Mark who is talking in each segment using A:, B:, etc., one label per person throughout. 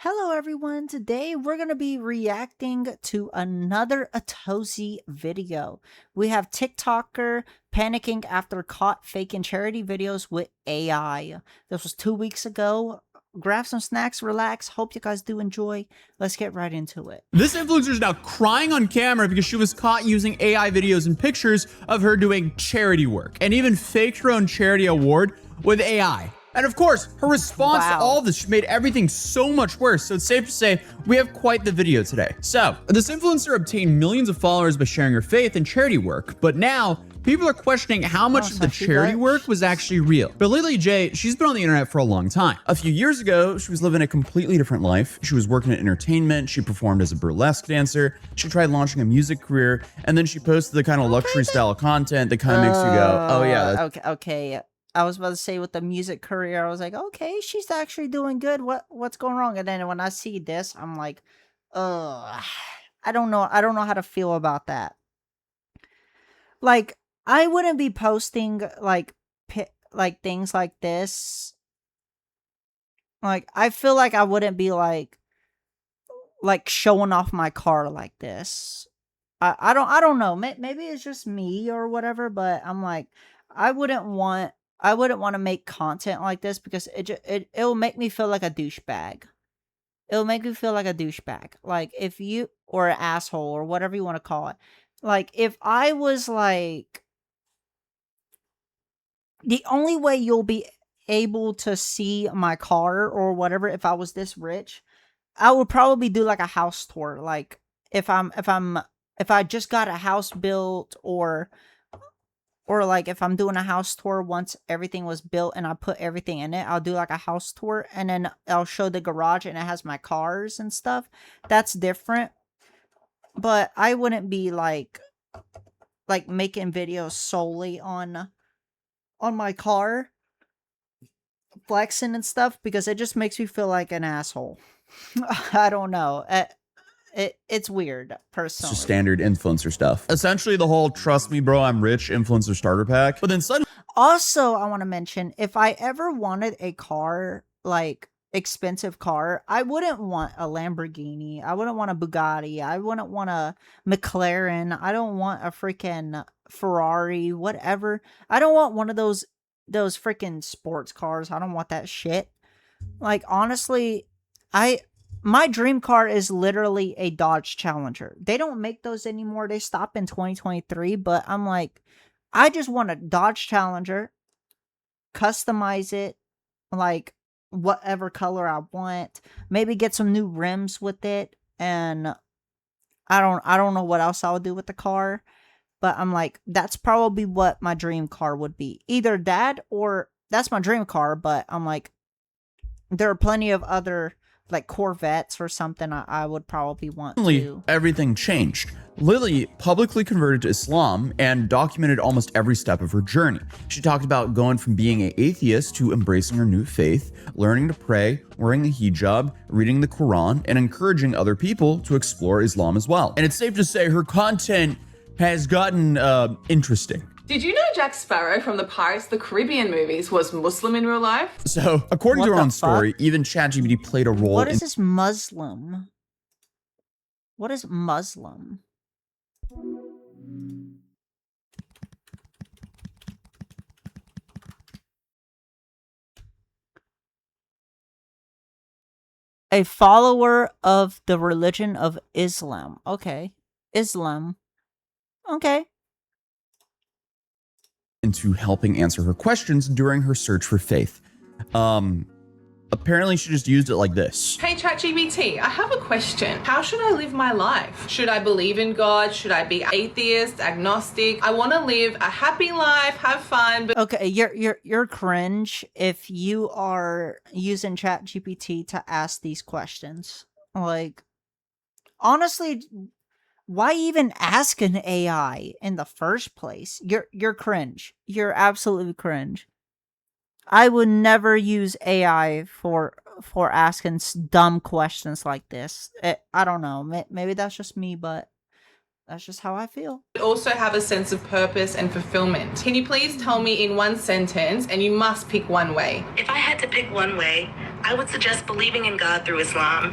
A: Hello everyone, today we're going to be reacting to another atozys video. We have TikToker panicking after caught faking charity videos with AI. This was 2 weeks ago. Grab some snacks, relax, hope you guys do enjoy. Let's get right into it.
B: This influencer is now crying on camera because she was caught using AI videos and pictures of her doing charity work and even faked her own charity award with AI. And of course, her response to all of this made everything so much worse. So it's safe to say we have quite the video today. So this influencer obtained millions of followers by sharing her faith and charity work, but now people are questioning how much of the charity work was actually real. But Lily J, she's been on the internet for a long time. A few years ago, she was living a completely different life. She was working in entertainment. She performed as a burlesque dancer. She tried launching a music career, and then she posted the kind of luxury style content that kind of makes you go, oh yeah.
A: Okay. I was about to say with the music career, I was like, okay, she's actually doing good. What's going wrong? And then when I see this, I'm like, I don't know how to feel about that. Like, I wouldn't be posting like things like this. Like, I feel like I wouldn't be like showing off my car like this. I don't know. Maybe it's just me or whatever, but I'm like, I wouldn't want to make content like this because it'll make me feel like a douchebag. It'll make me feel like a douchebag. Like, if you, or an asshole, or whatever you want to call it. Like, if I was like, the only way you'll be able to see my car or whatever, if I was this rich, I would probably do like a house tour. Like, if I just got a house built, or like if I'm doing a house tour once everything was built and I put everything in it, I'll do like a house tour and then I'll show the garage and it has my cars and stuff. That's different. But I wouldn't be like making videos solely on my car, flexing and stuff, because it just makes me feel like an asshole. I don't know. It's weird, personally.
B: It's just standard influencer stuff. Essentially the whole trust me bro, I'm rich influencer starter pack. But then suddenly,
A: also, I want to mention, if I ever wanted a car, like expensive car, I wouldn't want a Lamborghini. I wouldn't want a Bugatti. I wouldn't want a McLaren. I don't want a freaking Ferrari, whatever. I don't want one of those freaking sports cars. I don't want that shit. Like, honestly, my dream car is literally a Dodge Challenger. They don't make those anymore. They stopped in 2023, but I'm like, I just want a Dodge Challenger, customize it like whatever color I want, maybe get some new rims with it, and I don't know what else I would do with the car, but I'm like, that's probably what my dream car would be. Either that, or that's my dream car, but I'm like, there are plenty of other, like Corvettes or something I would probably want to.
B: Everything changed. Lily publicly converted to Islam and documented almost every step of her journey. She talked about going from being an atheist to embracing her new faith, learning to pray, wearing a hijab, reading the Quran, and encouraging other people to explore Islam as well. And it's safe to say her content has gotten interesting.
C: Did you know Jack Sparrow from the Pirates of the Caribbean movies was Muslim in real life?
B: So, according to her own story, even ChatGPT played a role.
A: What is this Muslim? What is Muslim? A follower of the religion of Islam. Okay. Islam. Okay.
B: Into helping answer her questions during her search for faith. Apparently she just used it like this.
C: Hey ChatGPT, I have a question. How should I live my life? Should I believe in God? Should I be atheist, agnostic? I want to live a happy life, have fun, but
A: okay, you're cringe if you are using ChatGPT to ask these questions. Like, honestly, why even ask an AI in the first place? You're cringe. You're absolutely cringe. I would never use AI for asking dumb questions like this. I don't know. Maybe that's just me, but that's just how I feel.
C: also have a sense of purpose and fulfillment. Can you please tell me in one sentence, and you must pick one way?
D: If I had to pick one way, I would suggest believing in God through Islam,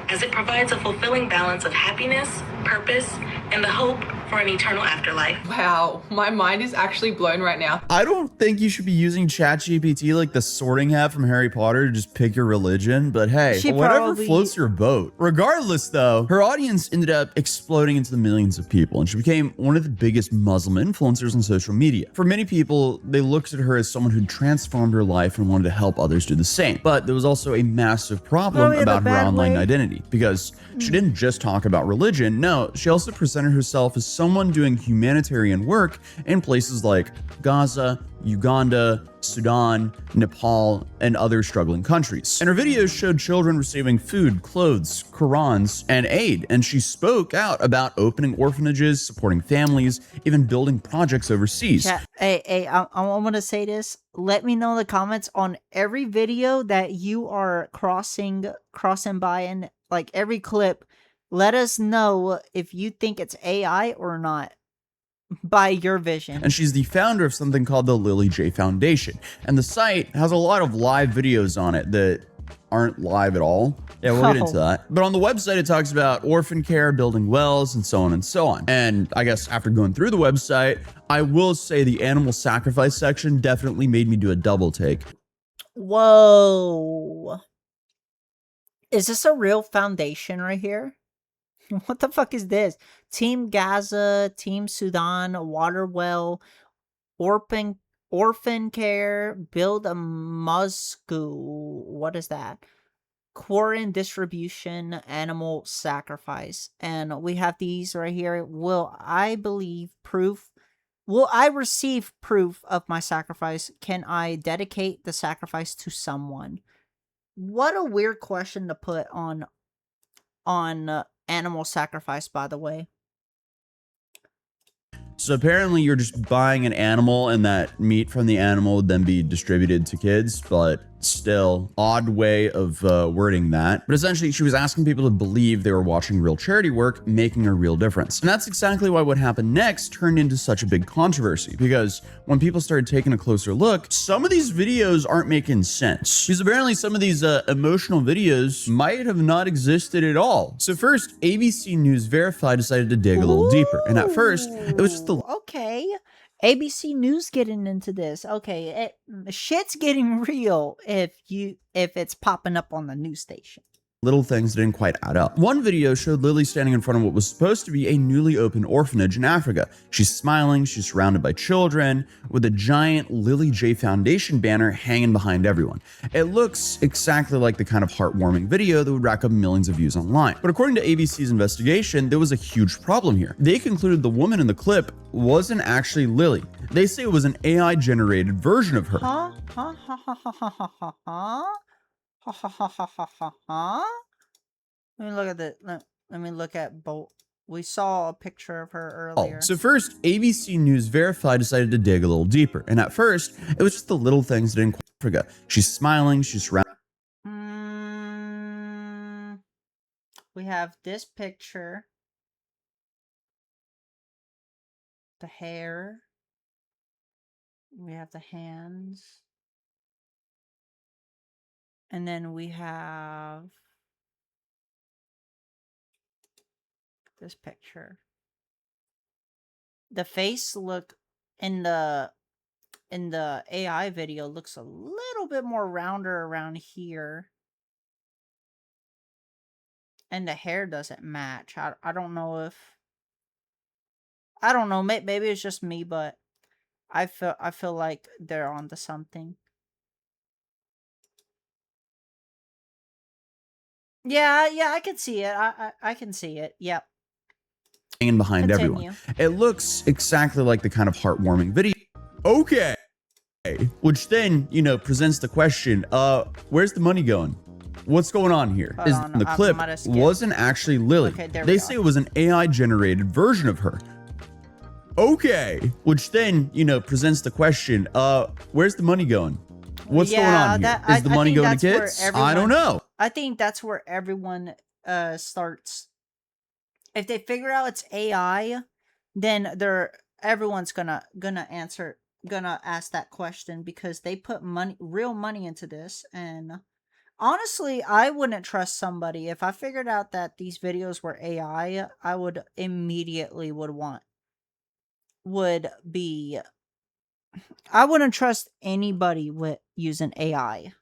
D: as it provides a fulfilling balance of happiness, purpose, and the hope for an eternal afterlife.
C: Wow, my mind is actually blown right now.
B: I don't think you should be using ChatGPT like the sorting hat from Harry Potter to just pick your religion, but hey,
A: She
B: whatever
A: probably-
B: floats your boat. Regardless though, her audience ended up exploding into the millions of people, and she became one of the biggest Muslim influencers on social media. For many people, they looked at her as someone who transformed her life and wanted to help others do the same. But there was also a massive problem
A: Probably in a
B: about her
A: bad
B: online
A: way.
B: identity, because she didn't just talk about religion. No, she also presented herself as someone doing humanitarian work in places like Gaza, Uganda, Sudan, Nepal, and other struggling countries. And her videos showed children receiving food, clothes, Qurans, and aid, and she spoke out about opening orphanages, supporting families, even building projects overseas.
A: Chat, hey, I want to say this. Let me know in the comments on every video that you are crossing by, and like every clip. Let us know if you think it's AI or not by your vision.
B: And she's the founder of something called the Lily J Foundation. And the site has a lot of live videos on it that aren't live at all. Yeah, we'll get into that. But on the website, it talks about orphan care, building wells, and so on and so on. And I guess after going through the website, I will say the animal sacrifice section definitely made me do a double take.
A: Whoa. Is this a real foundation right here? What the fuck is this? Team Gaza, Team Sudan, Water Well, Orphan Care, Build a Muscu. What is that? Quarantine Distribution, Animal Sacrifice. And we have these right here. Will I receive proof of my sacrifice? Can I dedicate the sacrifice to someone? What a weird question to put on animal sacrifice, by the way.
B: So apparently you're just buying an animal and that meat from the animal would then be distributed to kids, but still odd way of wording that. But essentially she was asking people to believe they were watching real charity work, making a real difference. And that's exactly why what happened next turned into such a big controversy, because when people started taking a closer look, some of these videos aren't making sense. Because apparently some of these emotional videos might have not existed at all. So first, ABC News Verify decided to dig a little deeper. And at first, it was just the
A: okay. ABC News getting into this. Okay, shit's getting real if it's popping up on the news station.
B: little things didn't quite add up. One video showed Lily standing in front of what was supposed to be a newly opened orphanage in Africa. She's smiling, she's surrounded by children, with a giant Lily J Foundation banner hanging behind everyone. It looks exactly like the kind of heartwarming video that would rack up millions of views online. But according to ABC's investigation, there was a huge problem here. They concluded the woman in the clip wasn't actually Lily. They say it was an AI-generated version of her.
A: Huh? Huh? Ha ha ha ha ha ha ha. Ha ha ha ha ha ha ha. Let me look at the. Let me look at both. We saw a picture of her earlier.
B: So first, ABC News Verify decided to dig a little deeper, and at first, it was just the little things that didn't quite Africa. She's smiling, she's surrounded.
A: We have this picture. The hair. We have the hands. And then we have this picture. The face look in the AI video looks a little bit more rounder around here. And the hair doesn't match. I don't know if maybe it's just me, but I feel like they're onto something. Yeah, I can see it. I can see it. Yep.
B: Hanging behind everyone. It looks exactly like the kind of heartwarming video. Okay. Which then, presents the question, where's the money going? What's going on here?
A: Hold
B: Is
A: on,
B: the clip wasn't actually Lily.
A: Okay, there we
B: they
A: go.
B: say it was an AI-generated version of her. Okay. Which then, presents the question, where's the money going? What's going on here? Is the money going to kids? I don't know.
A: I think that's where everyone starts. If they figure out it's AI, then everyone's gonna ask that question, because they put real money into this, and Honestly, I wouldn't trust somebody. If I figured out that these videos were AI, I would immediately would be I wouldn't trust anybody with using AI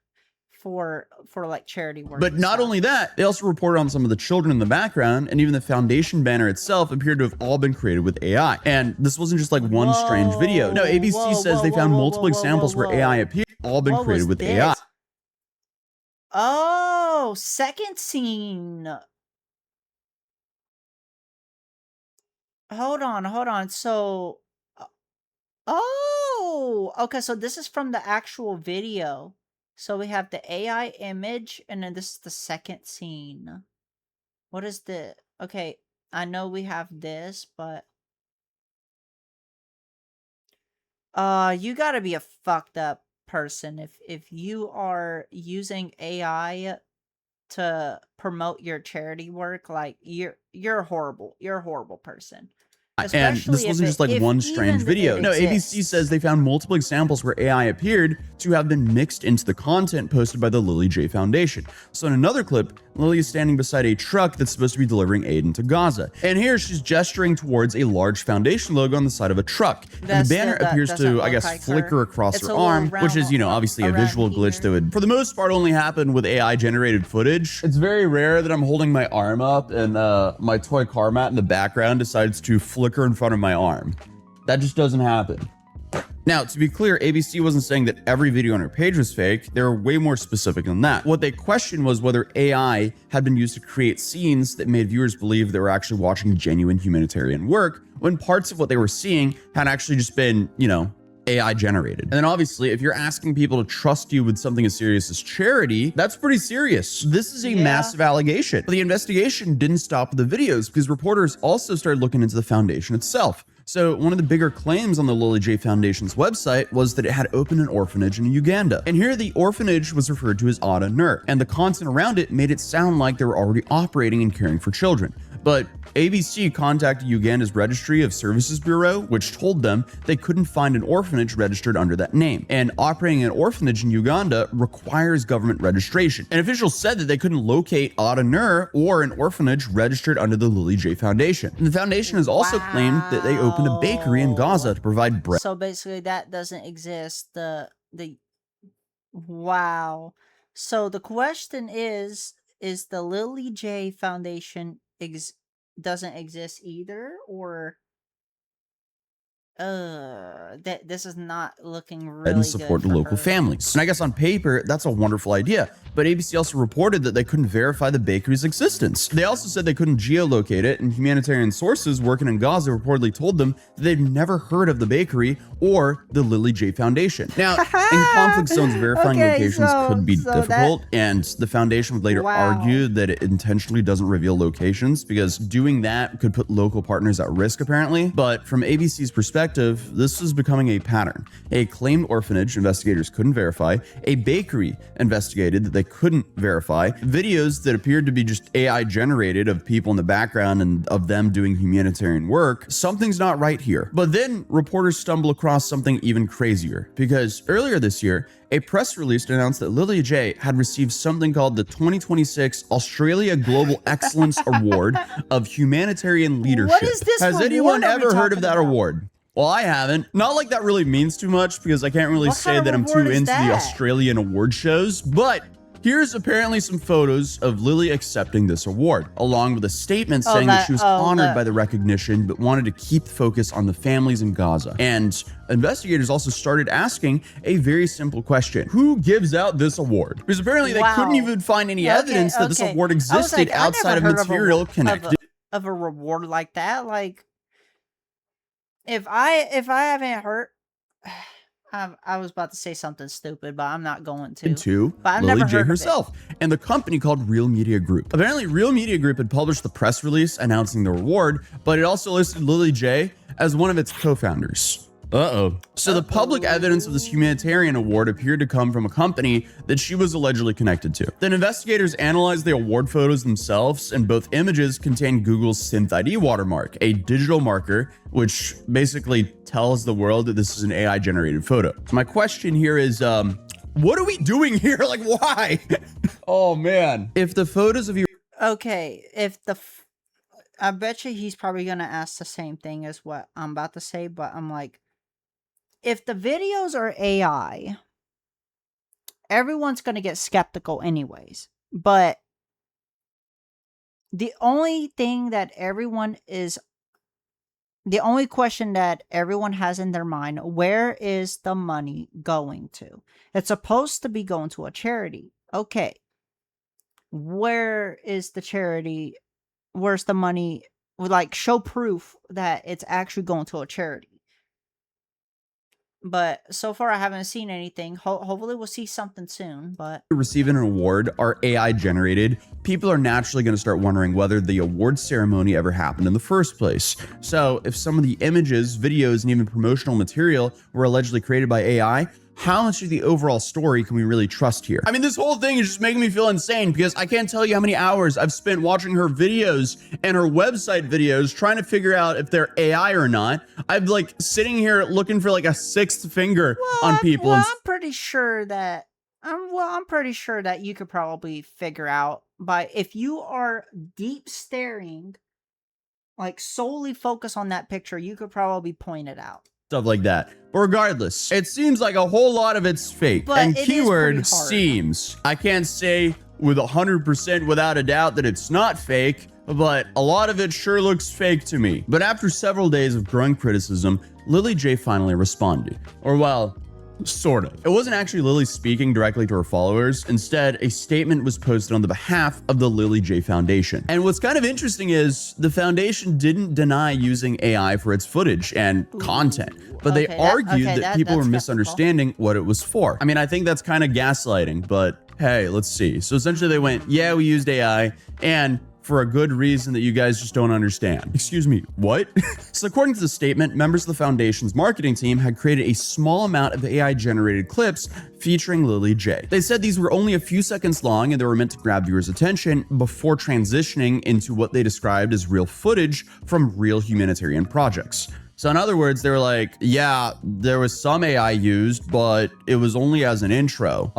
A: for like charity work.
B: But
A: and
B: not
A: stuff.
B: only that, they also reported on some of the children in the background, and even the foundation banner itself appeared to have all been created with AI. And this wasn't just like one strange video. No, ABC says they found multiple examples where AI appeared, all been created with AI.
A: Oh, second scene. Hold on. So, oh, okay. So this is from the actual video. So we have the AI image, and then this is the second scene. What is the... Okay, I know we have this, but... you gotta be a fucked up person if you are using AI to promote your charity work. Like, you're horrible. You're a horrible person.
B: And this wasn't just like one strange video. No, ABC says they found multiple examples where AI appeared to have been mixed into the content posted by the Lily J Foundation. So in another clip, Lily is standing beside a truck that's supposed to be delivering aid into Gaza. And here she's gesturing towards a large foundation logo on the side of a truck. And the banner appears to, I guess, like flicker across her arm, which is, you know, obviously a visual glitch that would, for the most part, only happen with AI generated footage. It's very rare that I'm holding my arm up and my toy car mat in the background decides to flicker in front of my arm. That just doesn't happen. Now, to be clear, ABC wasn't saying that every video on her page was fake. They were way more specific than that. What they questioned was whether AI had been used to create scenes that made viewers believe they were actually watching genuine humanitarian work, when parts of what they were seeing had actually just been, you know, AI generated. And then obviously, if you're asking people to trust you with something as serious as charity, that's pretty serious. This is a massive allegation. But the investigation didn't stop with the videos, because reporters also started looking into the foundation itself. So one of the bigger claims on the Lily J Foundation's website was that it had opened an orphanage in Uganda. And here the orphanage was referred to as Ada Nur, and the content around it made it sound like they were already operating and caring for children. But ABC contacted Uganda's Registry of Services Bureau, which told them they couldn't find an orphanage registered under that name. And operating an orphanage in Uganda requires government registration. And officials said that they couldn't locate Ada Nur or an orphanage registered under the Lily J Foundation. And the foundation has also claimed that they opened a bakery in Gaza to provide bread.
A: So basically that doesn't exist. Wow. So the question is the Lily J Foundation doesn't exist either, or that this is not looking really
B: and support
A: good for
B: local families. And I guess on paper, that's a wonderful idea. But ABC also reported that they couldn't verify the bakery's existence. They also said they couldn't geolocate it, and humanitarian sources working in Gaza reportedly told them that they've never heard of the bakery or the Lily J Foundation. Now, in conflict zones, verifying locations could be difficult, and the foundation would later argue that it intentionally doesn't reveal locations because doing that could put local partners at risk, apparently. But from ABC's perspective, this is becoming a pattern. A claimed orphanage investigators couldn't verify, a bakery investigated that they couldn't verify, videos that appeared to be just AI generated of people in the background and of them doing humanitarian work. Something's not right here. But then reporters stumble across something even crazier, because earlier this year, a press release announced that Lily J had received something called the 2026 Australia Global Excellence Award of Humanitarian Leadership.
A: What is this?
B: Has anyone ever heard of that award? Well, I haven't. Not like that really means too much, because I can't really say that I'm too into the Australian award shows, but here's apparently some photos of Lily accepting this award, along with a statement saying that she was honored by the recognition, but wanted to keep focus on the families in Gaza. And investigators also started asking a very simple question: who gives out this award? Because apparently they couldn't even find any evidence that this award existed outside of material connected.
A: Of a reward like that. Like, if I haven't heard... I was about to say something stupid, but I'm not going to. But I've
B: Lily
A: never
B: J
A: heard
B: herself and the company called Real Media Group. Apparently, Real Media Group had published the press release announcing the award, but it also listed Lily J as one of its co-founders. So the public evidence of this humanitarian award appeared to come from a company that she was allegedly connected to. Then investigators analyzed the award photos themselves, and both images contained Google's SynthID watermark, a digital marker which basically tells the world that this is an AI-generated photo. So my question here is, What are we doing here? Like, why? Oh, man. If the photos of you...
A: Okay, I bet you he's probably going to ask the same thing as what I'm about to say, but I'm like, if the videos are AI, everyone's going to get skeptical anyways. But the only thing that the only question that everyone has in their mind, where is the money going to? It's supposed to be going to a charity. Okay. Where is the charity? Where's the money? Like, show proof that it's actually going to a charity. But so far, I haven't seen anything. Hopefully, we'll see something soon. But
B: receive an award are AI generated, people are naturally going to start wondering whether the award ceremony ever happened in the first place. So if some of the images, videos, and even promotional material were allegedly created by AI, how much of the overall story can we really trust here? I mean, this whole thing is just making me feel insane because I can't tell you how many hours I've spent watching her videos and her website videos trying to figure out if they're AI or not. I'm like sitting here looking for like a sixth finger on people.
A: I'm pretty sure that I'm pretty sure that you could probably figure out by if you are deep staring, like solely focus on that picture, you could probably point it out.
B: Stuff like that. But regardless, it seems like a whole lot of it's fake.
A: But
B: and
A: it
B: keyword
A: is pretty hard.
B: seems. I can't say with 100% without a doubt that it's not fake, but a lot of it sure looks fake to me. But after several days of growing criticism, Lily J finally responded. Or well, sort of. It wasn't actually Lily speaking directly to her followers. Instead, a statement was posted on the behalf of the Lily J Foundation. And what's kind of interesting is the foundation didn't deny using AI for its footage and content, but they argued that people were misunderstanding what it was for. I mean, I think that's kind of gaslighting, but hey, let's see. So essentially they went, yeah, we used AI and for a good reason that you guys just don't understand. Excuse me, what? So according to the statement, members of the foundation's marketing team had created a small amount of AI generated clips featuring Lily J. They said these were only a few seconds long and they were meant to grab viewers' attention before transitioning into what they described as real footage from real humanitarian projects. So in other words, they were like, yeah, there was some AI used, but it was only as an intro.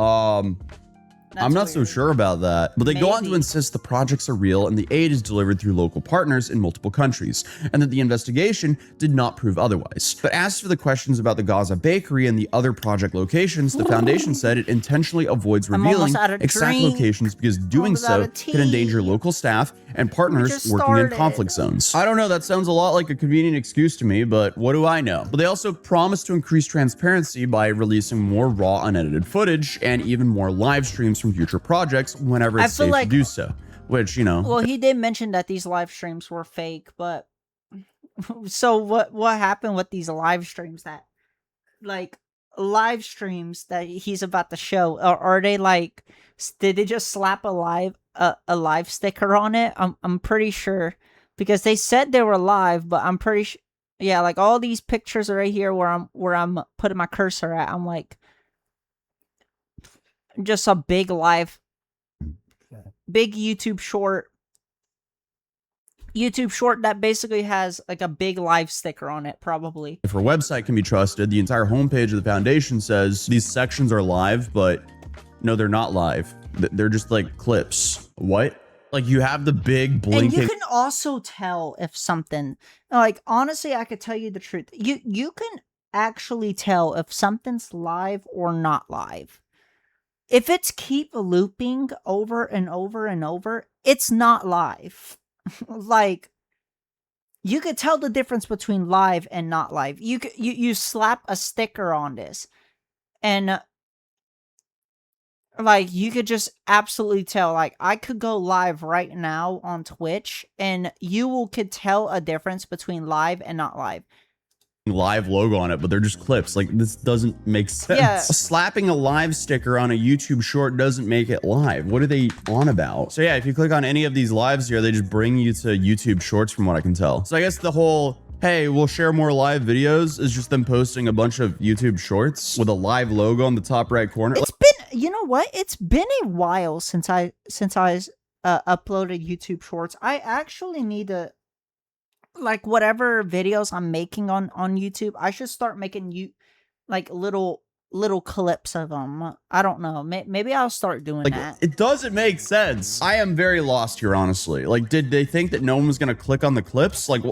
B: I'm not so sure about that, but they go on to insist the projects are real and the aid is delivered through local partners in multiple countries, and that the investigation did not prove otherwise. But as for the questions about the Gaza bakery and the other project locations, the foundation said it intentionally avoids revealing exact locations because doing so could endanger local staff and partners working in conflict zones. I don't know, that sounds a lot like a convenient excuse to me, but what do I know? But they also promised to increase transparency by releasing more raw unedited footage and even more live streams from future projects whenever it's safe to do so, which, you know.
A: Well, he did mention that these live streams were fake, but so what happened with these live streams that he's about to show? Or are they like, did they just slap a live sticker on it? I'm pretty sure because they said they were live, but I'm pretty sure. Yeah, like all these pictures are right here where I'm putting my cursor at. I'm like, just a big YouTube short that basically has like a big live sticker on it, probably.
B: If her website can be trusted, the entire homepage of the foundation says these sections are live, but no, they're not live. They're just like clips. What? Like you have the big blinking.
A: And you can also tell if something, like honestly, I could tell you the truth. You can actually tell if something's live or not live. If it's keep looping over and over and over, it's not live. Like, you could tell the difference between live and not live. You slap a sticker on this, and like you could just absolutely tell. Like, I could go live right now on Twitch, and could tell a difference between live and not live.
B: Live logo on it, but they're just clips. Like, this doesn't make sense.
A: Yeah.
B: Slapping a live sticker on a YouTube short doesn't make it live. What are they on about? So yeah, if you click on any of these lives here, they just bring you to YouTube shorts from what I can tell. So I guess the whole, hey, we'll share more live videos is just them posting a bunch of YouTube shorts with a live logo on the top right corner.
A: It's been, you know what? It's been a while since I uploaded YouTube shorts. I actually need to, like, whatever videos I'm making on YouTube, I should start making like little little clips of them. I don't know. Maybe I'll start doing
B: Like,
A: that.
B: it doesn't make sense. I am very lost here, honestly. Like, did they think that no one was going to click on the clips? Like,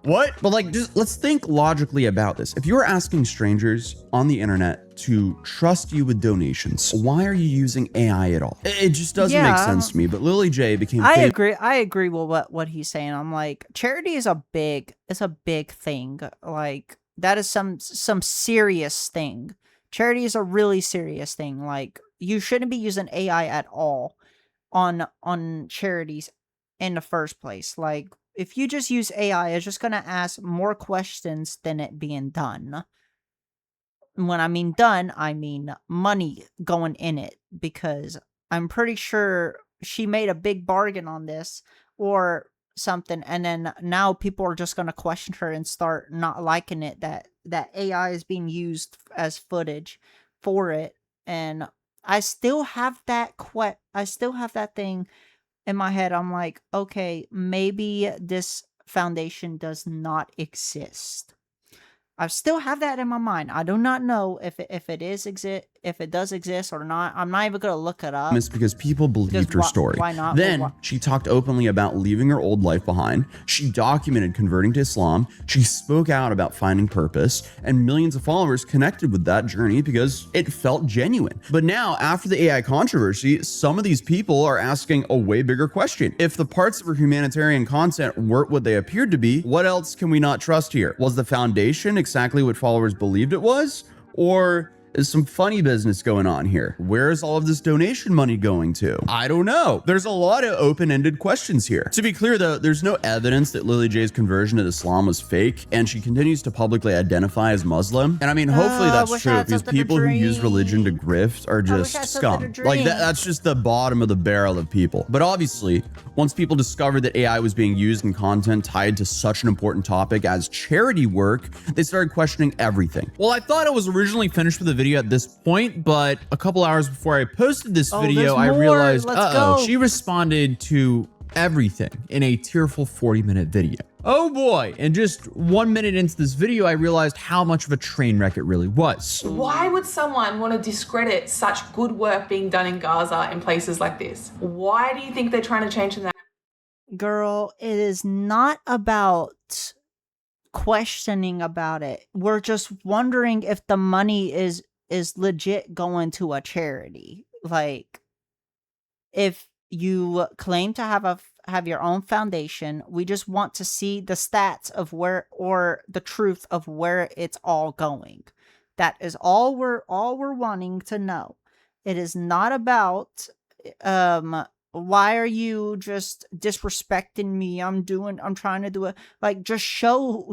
B: what? But like, just let's think logically about this. If you're asking strangers on the internet to trust you with donations, why are you using AI at all? It just doesn't make sense to me. But Lily J became
A: I agree with what he's saying. I'm like, charity is a big thing. Like, that is some serious thing. Charity is a really serious thing. Like, you shouldn't be using AI at all on charities in the first place. Like, if you just use AI, it's just gonna ask more questions than it being done. When I mean done, I mean money going in it, because I'm pretty sure she made a big bargain on this or something, and then now people are just gonna question her and start not liking it that AI is being used as footage for it. And I still have that thing in my head. I'm like, okay, maybe this foundation does not exist. I still have that in my mind. I do not know if it does exist or not. I'm not even gonna look it up.
B: It's because people believed her story.
A: Why not?
B: Then she talked openly about leaving her old life behind. She documented converting to Islam. She spoke out about finding purpose, and millions of followers connected with that journey because it felt genuine. But now, after the AI controversy, some of these people are asking a way bigger question. If the parts of her humanitarian content weren't what they appeared to be, what else can we not trust here? Was the foundation exactly what followers believed it was? Or is some funny business going on here? Where is all of this donation money going to? I don't know. There's a lot of open-ended questions here. To be clear though, there's no evidence that Lily J's conversion to Islam was fake, and she continues to publicly identify as Muslim. And I mean, hopefully that's true, because people who use religion to grift are just scum. Like, that's just the bottom of the barrel of people. But obviously, once people discovered that AI was being used in content tied to such an important topic as charity work, they started questioning everything. Well, I thought I was originally finished with the video at this point, but a couple hours before I posted this video, I realized, she responded to everything in a tearful 40-minute video. Oh boy, and just 1 minute into this video, I realized how much of a train wreck it really was.
C: Why would someone want to discredit such good work being done in Gaza in places like this? Why do you think they're trying to change that?
A: Girl, it is not about questioning about it. We're just wondering if the money is legit going to a charity. Like, if you claim to have your own foundation, we just want to see the stats of where, or the truth of where it's all going. That is all we're wanting to know. It is not about why are you just disrespecting me? I'm trying to do it. Like, just show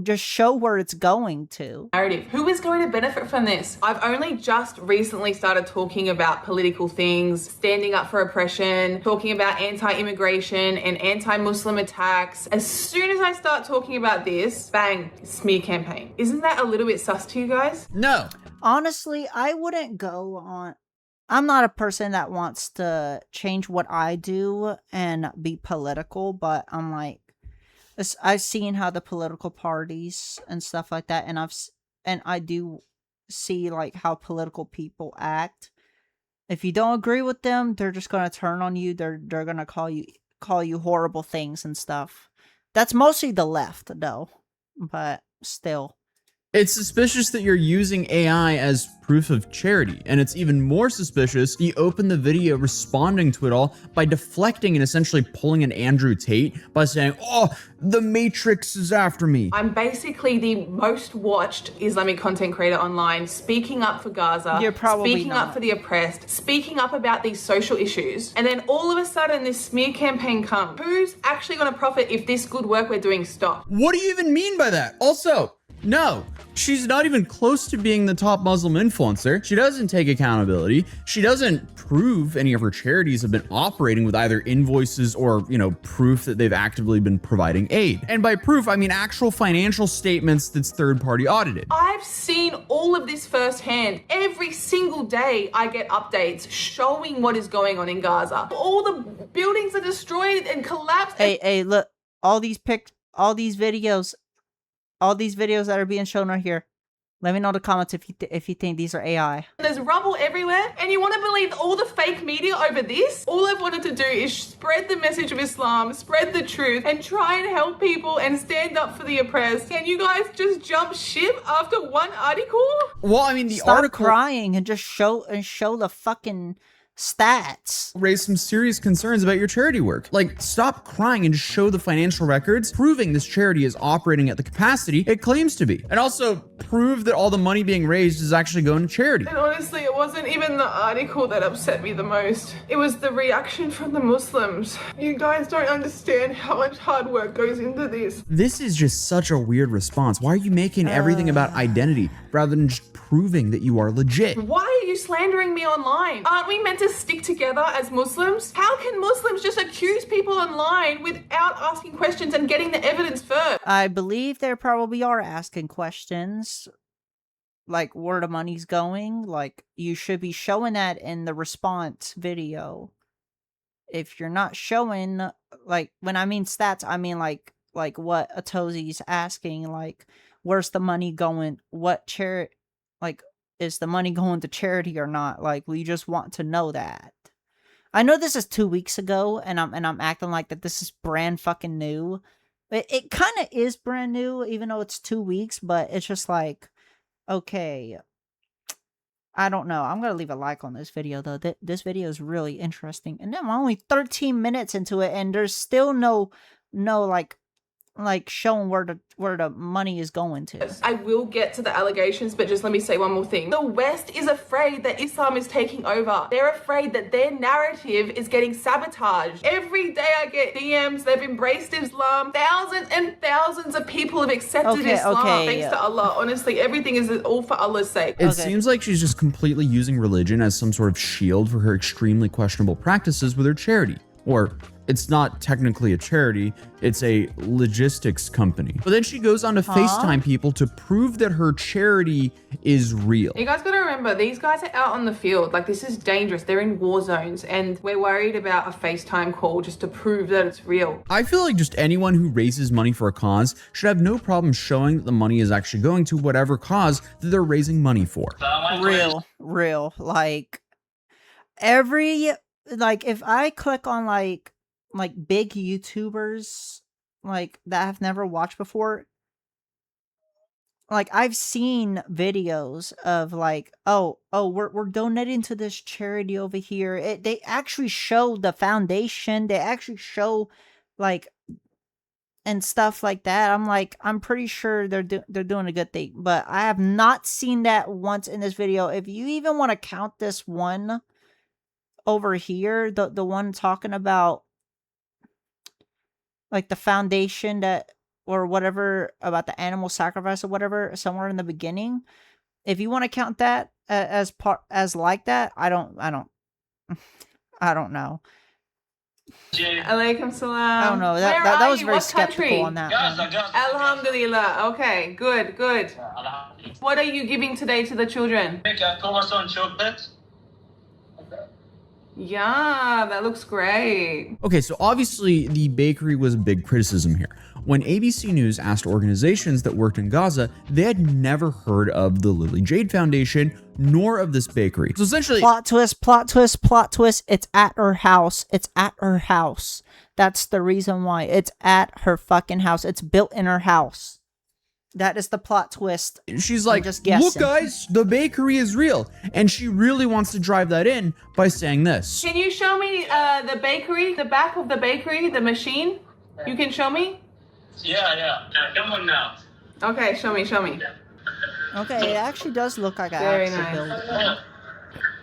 A: where it's going to.
C: Narrative. Who is going to benefit from this? I've only just recently started talking about political things, standing up for oppression, talking about anti-immigration and anti-Muslim attacks. As soon as I start talking about this, bang, smear campaign. Isn't that a little bit sus to you guys?
B: No.
A: Honestly, I wouldn't go on. I'm not a person that wants to change what I do and be political, but I'm like, I've seen how the political parties and stuff like that, and I do see like how political people act. If you don't agree with them, they're just gonna turn on you. They're gonna call you horrible things and stuff. That's mostly the left, though, but still.
B: It's suspicious that you're using AI as proof of charity, and it's even more suspicious you open the video responding to it all by deflecting and essentially pulling an Andrew Tate by saying, oh, the Matrix is after me.
C: I'm basically the most watched Islamic content creator online, speaking up for Gaza,
A: You're probably
C: speaking up for the oppressed, speaking up about these social issues, and then all of a sudden this smear campaign comes. Who's actually going to profit if this good work we're doing stops?
B: What do you even mean by that? Also, no, she's not even close to being the top Muslim influencer. She doesn't take accountability. She doesn't prove any of her charities have been operating with either invoices or, proof that they've actively been providing aid. And by proof, I mean actual financial statements that's third-party audited.
C: I've seen all of this firsthand. Every single day I get updates showing what is going on in Gaza. All the buildings are destroyed and collapsed.
A: Hey, look, all these videos that are being shown right here, Let me know in the comments if you think these are AI.
C: There's rubble everywhere, and you want to believe all the fake media over this? All I've wanted to do is spread the message of Islam, spread the truth, and try and help people and stand up for the oppressed. Can you guys just jump ship after one article?
B: Well, I mean, the
A: Stop
B: article
A: crying and just show the fucking stats.
B: raised some serious concerns about your charity work. Like, stop crying and just show the financial records proving this charity is operating at the capacity it claims to be. And also prove that all the money being raised is actually going to charity.
C: And honestly, it wasn't even the article that upset me the most. It was the reaction from the Muslims. You guys don't understand how much hard work goes into this.
B: This is just such a weird response. Why are you making everything about identity rather than just proving that you are legit?
C: Why are you slandering me online? Aren't we meant to stick together as Muslims? How can Muslims just accuse people online without asking questions and getting the evidence first?
A: I believe they probably are asking questions, like where the money's going. Like, you should be showing that in the response video. If you're not showing, like, when I mean stats, I mean like what Atozy's asking, like, where's the money going? What charity, like, is the money going to charity or not? Like, we just want to know that. I know this is 2 weeks ago, and I'm acting like that this is brand fucking new. It kind of is brand new, even though it's 2 weeks. But it's just like, okay, I don't know. I'm gonna leave a like on this video though. This video is really interesting, and I'm only 13 minutes into it, and there's still no like showing where the money is going to.
C: I will get to the allegations, but just let me say one more thing. The West is afraid that Islam is taking over. They're afraid that their narrative is getting sabotaged. Every day I get DMs, they've embraced Islam. Thousands and thousands of people have accepted Islam. Thanks to Allah. Honestly, everything is all for Allah's sake.
B: It seems like she's just completely using religion as some sort of shield for her extremely questionable practices with her charity. Or it's not technically a charity, it's a logistics company. But then she goes on to FaceTime people to prove that her charity is real.
C: You guys gotta remember, these guys are out on the field. Like, this is dangerous. They're in war zones, and we're worried about a FaceTime call just to prove that it's real.
B: I feel like just anyone who raises money for a cause should have no problem showing that the money is actually going to whatever cause that they're raising money for.
A: Real. Like, if I click on like big YouTubers like that I've never watched before, like I've seen videos of like, oh, we're donating to this charity over here. They actually show the foundation. They actually show like and stuff like that. I'm like, I'm pretty sure they're doing a good thing, but I have not seen that once in this video. If you even want to count this one over here, the one talking about like the foundation that or whatever about the animal sacrifice or whatever somewhere in the beginning, if you want to count that as like that, I don't know.
C: Alaikum salam.
A: I don't know. That was very skeptical on that.
C: Alhamdulillah. Okay, good. What are you giving today to the children? Yeah, that looks great.
B: Okay, so obviously the bakery was a big criticism here. When ABC News asked organizations that worked in Gaza, they had never heard of the Lily Jade Foundation, nor of this bakery. So essentially—
A: Plot twist. It's at her house. That's the reason why. It's at her fucking house. It's built in her house. That is the plot twist.
B: She's like, look guys, the bakery is real. And she really wants to drive that in by saying this.
C: Can you show me the bakery, the back of the bakery, the machine? You can show me?
D: Yeah. Come on now.
C: Okay, show me.
A: Okay, it actually does look like
C: Very
A: an actual
C: nice.
A: building.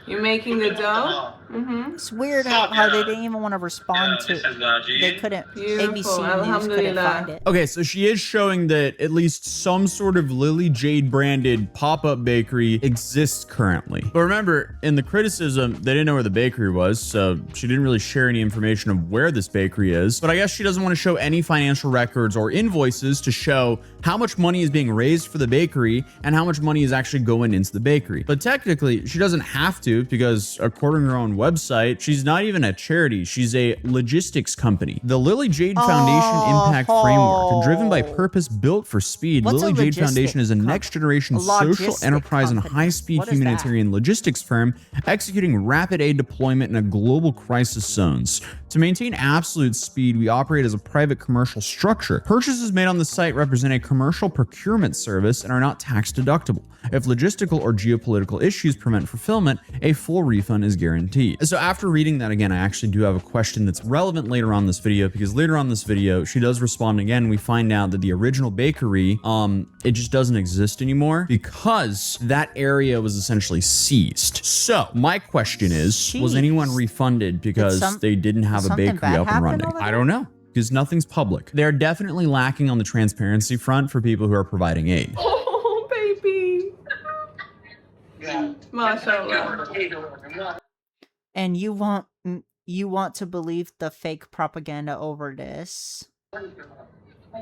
C: You're making the dough? Mm-hmm.
A: It's weird how they didn't even want to respond to it. They couldn't.
C: Beautiful.
A: ABC News couldn't find it.
B: Okay, so she is showing that at least some sort of Lily Jade branded pop-up bakery exists currently. But remember, in the criticism, they didn't know where the bakery was, so she didn't really share any information of where this bakery is. But I guess she doesn't want to show any financial records or invoices to show how much money is being raised for the bakery and how much money is actually going into the bakery. But technically, she doesn't have to, because according to her own website. She's not even a charity. She's a logistics company. The Lily Jade Foundation Impact Framework, driven by purpose, built for speed.
A: What's
B: Lily
A: a
B: Jade Foundation is a
A: logistic
B: next-generation social
A: logistic
B: enterprise and
A: company?
B: high-speed
A: What is that?
B: humanitarian logistics firm executing rapid aid deployment in a global crisis zones. To maintain absolute speed, we operate as a private commercial structure. Purchases made on the site represent a commercial procurement service and are not tax deductible. If logistical or geopolitical issues prevent fulfillment, a full refund is guaranteed. So after reading that again, I actually do have a question that's relevant later on in this video, because later on in this video, she does respond again. We find out that the original bakery, it just doesn't exist anymore because that area was essentially seized. So my question is, was anyone refunded because they didn't have a bakery up and running? I don't know, because nothing's public. They're definitely lacking on the transparency front for people who are providing aid.
C: Oh, baby. Mashallah.
A: And you want to believe the fake propaganda over this?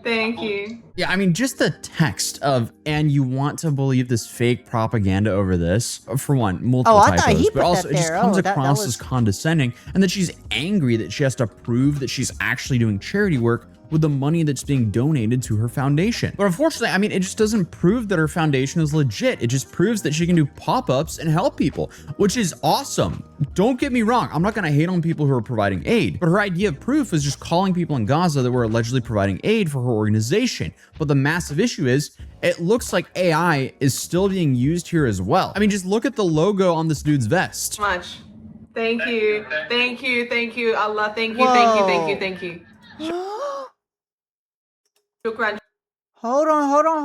C: Thank you.
B: Yeah, I mean, just the text of, and you want to believe this fake propaganda over this, for one, multiple
A: I thought he
B: typos,
A: put
B: but also
A: that
B: it just
A: there.
B: comes
A: Oh, that
B: across
A: was-
B: as condescending, and that she's angry that she has to prove that she's actually doing charity work with the money that's being donated to her foundation. But unfortunately, I mean, it just doesn't prove that her foundation is legit. It just proves that she can do pop-ups and help people, which is awesome. Don't get me wrong, I'm not gonna hate on people who are providing aid, but her idea of proof is just calling people in Gaza that were allegedly providing aid for her organization. But the massive issue is, it looks like AI is still being used here as well. I mean, just look at the logo on this dude's vest.
C: Much. Thank you. Thank you. Thank you. Allah, thank you. Thank you. Thank you. Thank you. Shukran.
A: Hold on. Hold on.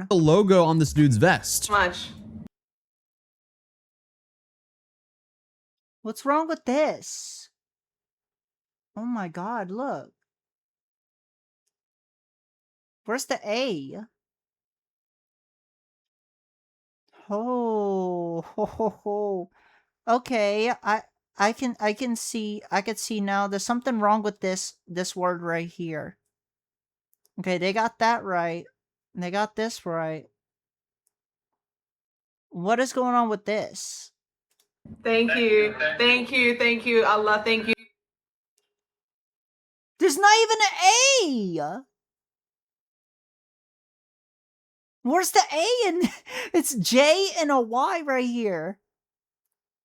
B: The logo on this dude's vest.
C: Much.
A: What's wrong with this? Oh my God, look. Where's the A? Oh, ho, ho, ho. Okay, I can see now there's something wrong with this word right here. Okay, they got that right. They got this right. What is going on with this?
C: Thank you. Thank you. Thank you. Allah, thank you.
A: There's not even an A. Where's the A? And it's J and a Y right here.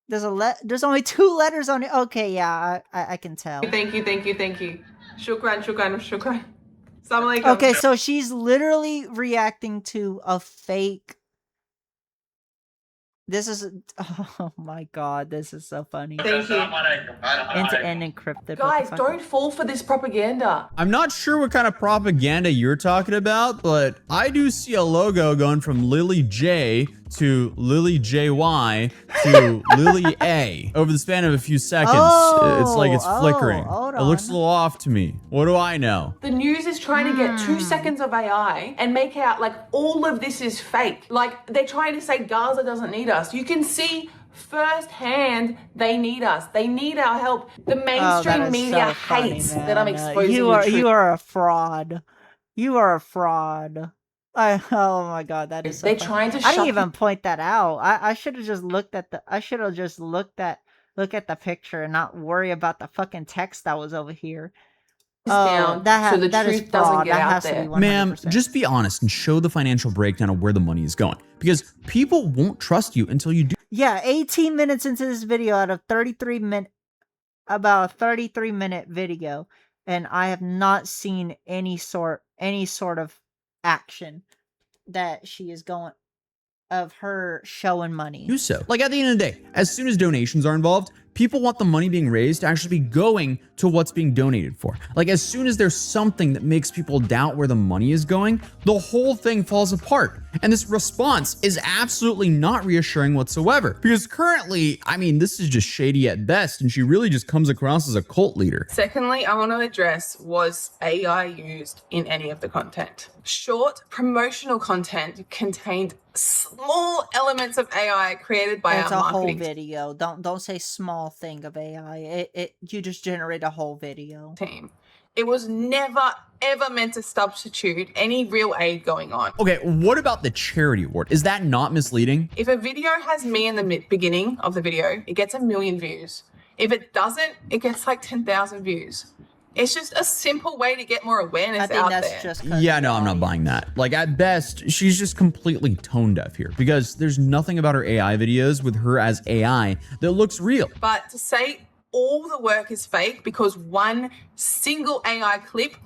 A: There's only 2 letters on it. Okay, yeah, I can tell.
C: Thank you. Thank you. Thank you. Shukran. Shukran. Shukran. Assalamu alaikum.
A: Okay, so she's literally reacting to a fake. This is, oh my God, this is so funny.
C: Thank you.
A: End-to-end encrypted.
C: Guys, don't fall for this propaganda.
B: I'm not sure what kind of propaganda you're talking about, but I do see a logo going from Lily J to Lily JY to Lily A over the span of a few seconds. It's like it's flickering. It looks a little off to me. What do I know?
C: The news is trying to get 2 seconds of AI and make out like all of this is fake. Like they're trying to say Gaza doesn't need us. You can see firsthand they need us. They need our help. The mainstream media hates that I'm exposing
A: you
C: the truth.
A: You are a fraud. You are a fraud. Oh my God, that is so
C: They're
A: funny.
C: trying to
A: I didn't
C: shut
A: even point that out. I should have just looked at the look at the picture and not worry about the fucking text that was over here.
C: down so the truth doesn't get out there.
B: Ma'am, just be honest and show the financial breakdown of where the money is going, because people won't trust you until you do.
A: Yeah, 18 minutes into this video out of 33 minute, about a 33-minute video, and I have not seen any sort of action that she is going of her showing money.
B: Do so. Like at the end of the day, as soon as donations are involved, people want the money being raised to actually be going to what's being donated for. Like as soon as there's something that makes people doubt where the money is going, the whole thing falls apart. And this response is absolutely not reassuring whatsoever. Because currently, I mean, this is just shady at best, and she really just comes across as a cult leader.
C: Secondly, I want to address, was AI used in any of the content? Short promotional content contained small elements of AI created by
A: It's
C: our
A: a whole
C: marketing
A: video. Don't say small thing of AI. It you just generate a whole video.
C: team. It was never, ever meant to substitute any real aid going on.
B: Okay, what about the charity award? Is that not misleading?
C: If a video has me in the beginning of the video, it gets 1 million views. If it doesn't, it gets like 10,000 views. It's just a simple way to get more awareness
A: I think
C: out
A: that's
C: there.
A: just
B: Yeah, no, I'm not buying that. Like, at best, she's just completely tone deaf here because there's nothing about her AI videos with her as AI that looks real.
C: But to say all the work is fake because one single AI clip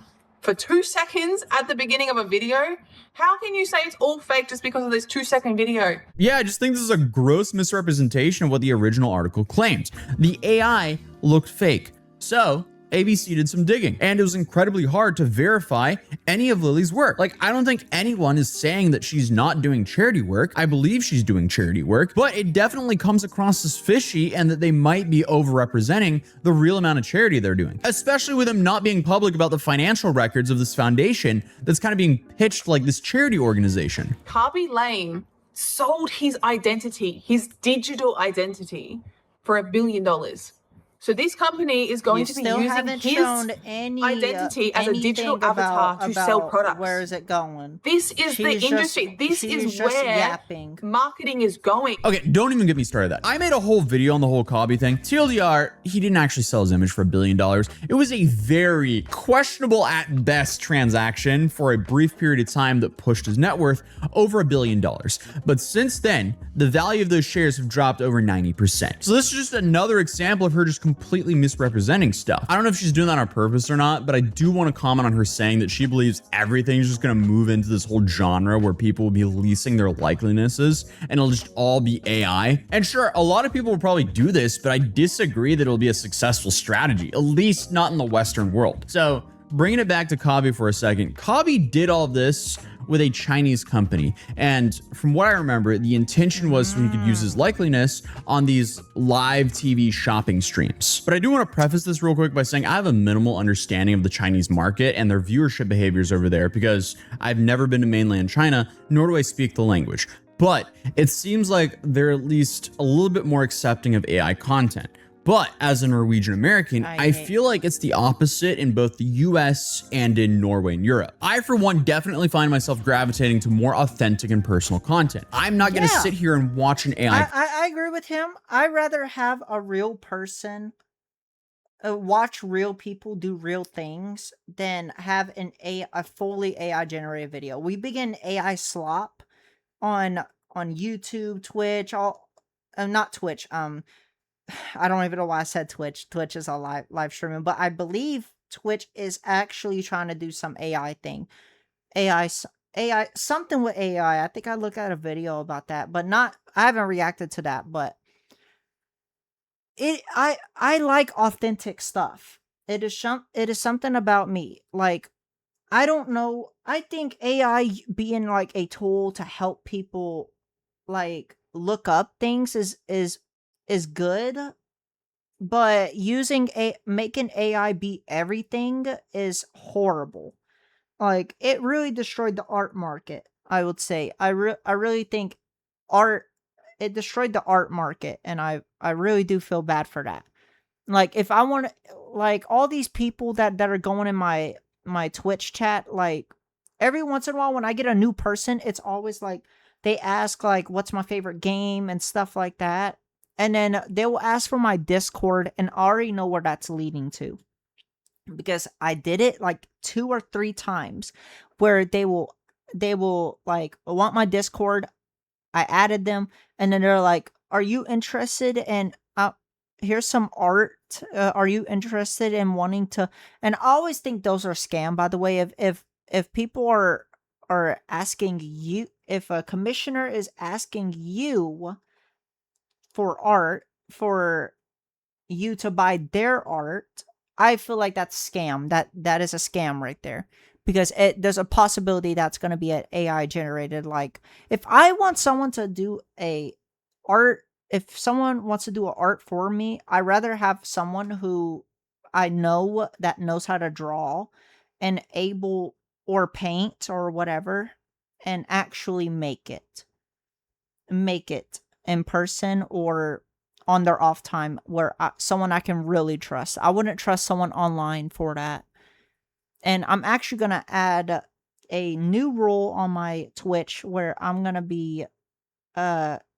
C: for 2 seconds at the beginning of a video, how can you say it's all fake just because of this 2-second video?
B: Yeah, I just think this is a gross misrepresentation of what the original article claimed. The AI looked fake. So, ABC did some digging, and it was incredibly hard to verify any of Lily's work. Like, I don't think anyone is saying that she's not doing charity work. I believe she's doing charity work, but it definitely comes across as fishy and that they might be overrepresenting the real amount of charity they're doing, especially with them not being public about the financial records of this foundation that's kind of being pitched like this charity organization.
C: Carby Lane sold his identity, his digital identity, for $1 billion. So this company is going to be using his identity as a digital avatar to sell products.
A: Where is it going?
C: This is the industry. This is where marketing is going.
B: Okay, don't even get me started on that. I made a whole video on the whole Cobby thing. TLDR, he didn't actually sell his image for $1 billion. It was a very questionable at best transaction for a brief period of time that pushed his net worth over $1 billion. But since then, the value of those shares have dropped over 90%. So this is just another example of her just completely misrepresenting stuff. I don't know if she's doing that on purpose or not, but I do want to comment on her saying that she believes everything is just going to move into this whole genre where people will be leasing their likenesses and it'll just all be AI. And sure, a lot of people will probably do this, but I disagree that it'll be a successful strategy, at least not in the Western world. So bringing it back to Cobby for a second, Cobby did all of this with a Chinese company. And from what I remember, the intention was so he could use his likeliness on these live TV shopping streams. But I do want to preface this real quick by saying I have a minimal understanding of the Chinese market and their viewership behaviors over there because I've never been to mainland China, nor do I speak the language. But it seems like they're at least a little bit more accepting of AI content. But as a Norwegian American, I feel like it's the opposite in both the US and in Norway and Europe. I, for one, definitely find myself gravitating to more authentic and personal content. I'm not going to sit here and watch an AI.
A: I agree with him. I'd rather have a real person watch real people do real things than have a fully AI generated video. We begin AI slop on YouTube, Twitch, not Twitch, I don't even know why I said Twitch. Twitch is a live streaming, but I believe Twitch is actually trying to do some AI thing. AI, something with AI. I think I looked at a video about that, but I haven't reacted to that, but I like authentic stuff. It is something about me. Like, I don't know. I think AI being like a tool to help people like look up things is good, but making AI be everything is horrible. Like, it really destroyed the art market, I would say. I really think it destroyed the art market, and I really do feel bad for that. Like, if I want to, like, all these people that are going in my Twitch chat, like, every once in a while when I get a new person, it's always like, they ask, like, what's my favorite game and stuff like that. And then they will ask for my Discord, and I already know where that's leading to. Because I did it like 2 or 3 times where they will like want my Discord. I added them, and then they're like, are you interested in here's some art. Are you interested in wanting to? And I always think those are scam, by the way. If people are asking you, if a commissioner is asking you for art, for you to buy their art, I feel like that's scam. That is a scam right there, because there's a possibility that's going to be an AI generated. Like, if I want someone to do if someone wants to do an art for me, I'd rather have someone who I know that knows how to draw and able, or paint or whatever, and actually make it. make it in person or on their off time where someone I can really trust. I wouldn't trust someone online for that. And I'm actually going to add a new rule on my Twitch where I'm going to be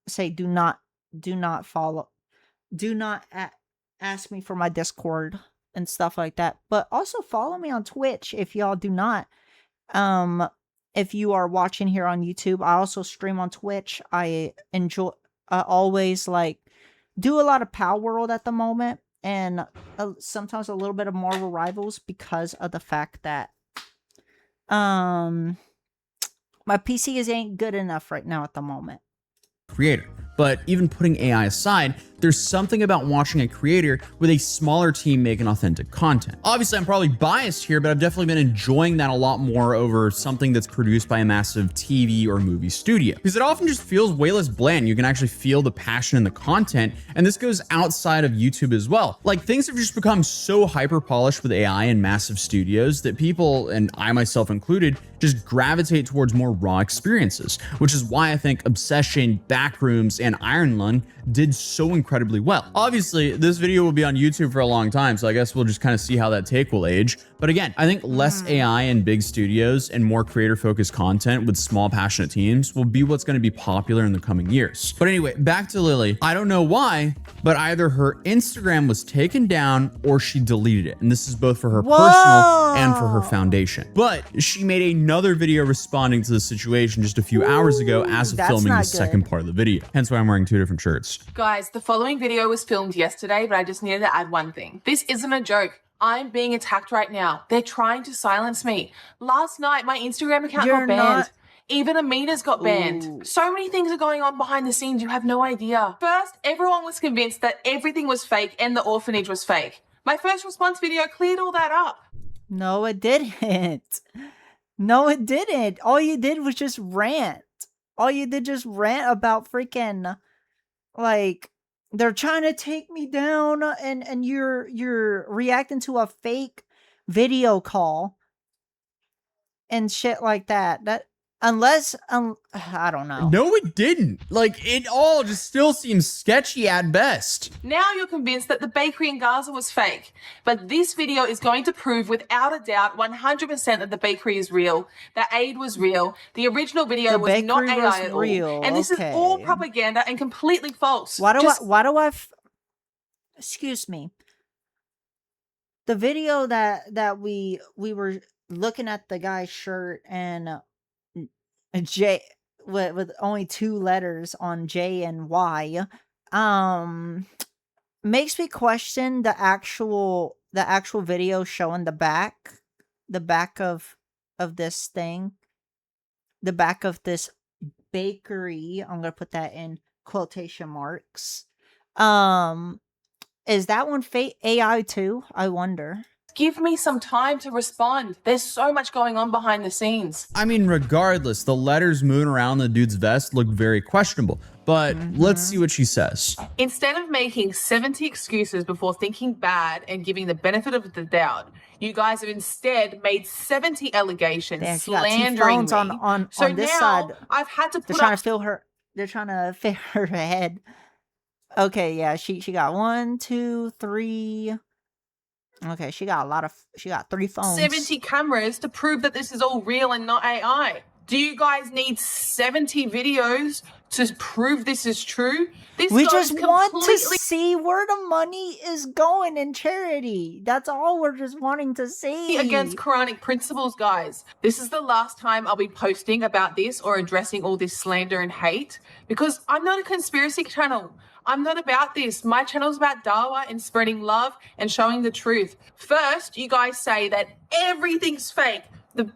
A: say do not follow, do not ask me for my Discord and stuff like that. But also follow me on Twitch if y'all do not. If you are watching here on YouTube, I also stream on Twitch. I always like do a lot of Power World at the moment, and sometimes a little bit of Marvel Rivals because of the fact that my PC ain't good enough right now at the moment.
B: Creator. But even putting AI aside, there's something about watching a creator with a smaller team make an authentic content. Obviously, I'm probably biased here, but I've definitely been enjoying that a lot more over something that's produced by a massive TV or movie studio, because it often just feels way less bland. You can actually feel the passion in the content, and this goes outside of YouTube as well. Like, things have just become so hyper polished with AI and massive studios that people, and I myself included, just gravitate towards more raw experiences, which is why I think Obsession, Backrooms, and Iron Lung did so incredibly well. Obviously, this video will be on YouTube for a long time, so I guess we'll just kind of see how that take will age. But again, I think less AI and big studios and more creator-focused content with small, passionate teams will be what's going to be popular in the coming years. But anyway, back to Lily. I don't know why, but either her Instagram was taken down or she deleted it. And this is both for her personal and for her foundation. But she made another video responding to the situation just a few hours ago as of filming the second part of the video. Hence why I'm wearing two different shirts.
C: Guys, the following video was filmed yesterday, but I just needed to add one thing. This isn't a joke. I'm being attacked right now. They're trying to silence me. Last night, my Instagram account got banned. Even Amina's got banned. So many things are going on behind the scenes, you have no idea. First, everyone was convinced that everything was fake and the orphanage was fake. My first response video cleared all that up.
A: No, it didn't. No, it didn't. All you did was just rant. All you did just rant about freaking, like, they're trying to take me down, and you're reacting to a fake video call and shit like that. That unless I don't know.
B: No, it didn't. Like, it all just still seems sketchy at best.
C: Now you're convinced that the bakery in Gaza was fake. But this video is going to prove without a doubt 100% that the bakery is real. The aid was real. The original video was not AI at all. And this is all propaganda and completely false.
A: Excuse me. The video that we were looking at the guy's shirt and J with only 2 letters on J and Y, makes me question the actual video showing the back of this thing, the back of this bakery. I'm gonna put that in quotation marks. Is that one fake AI too? I wonder.
C: Give me some time to respond. There's so much going on behind the scenes.
B: I mean, regardless, the letters moving around the dude's vest look very questionable. But let's see what she says.
C: Instead of making 70 excuses before thinking bad and giving the benefit of the doubt, you guys have instead made 70 allegations slandering me. So
A: on this
C: now
A: side,
C: I've had to put
A: they're trying to fit her head. Okay, yeah, she got 1, 2, 3. Okay, she got 3 phones.
C: 70 cameras to prove that this is all real and not AI. Do you guys need 70 videos to prove this is true?
A: We just want to see where the money is going in charity. That's all we're just wanting to see.
C: Against Quranic principles, guys. This is the last time I'll be posting about this or addressing all this slander and hate, because I'm not a conspiracy channel. I'm not about this. My channel's about dawah and spreading love and showing the truth. First, you guys say that everything's fake.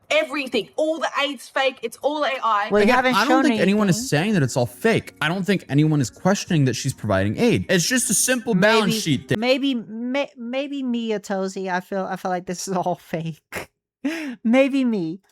C: Everything, all the aid's fake. It's all AI.
A: Well,
B: Again, I don't think anyone is saying that it's all fake. I don't think anyone is questioning that she's providing aid. It's just a simple balance sheet thing.
A: Maybe me, Atozys. I feel like this is all fake. Maybe me.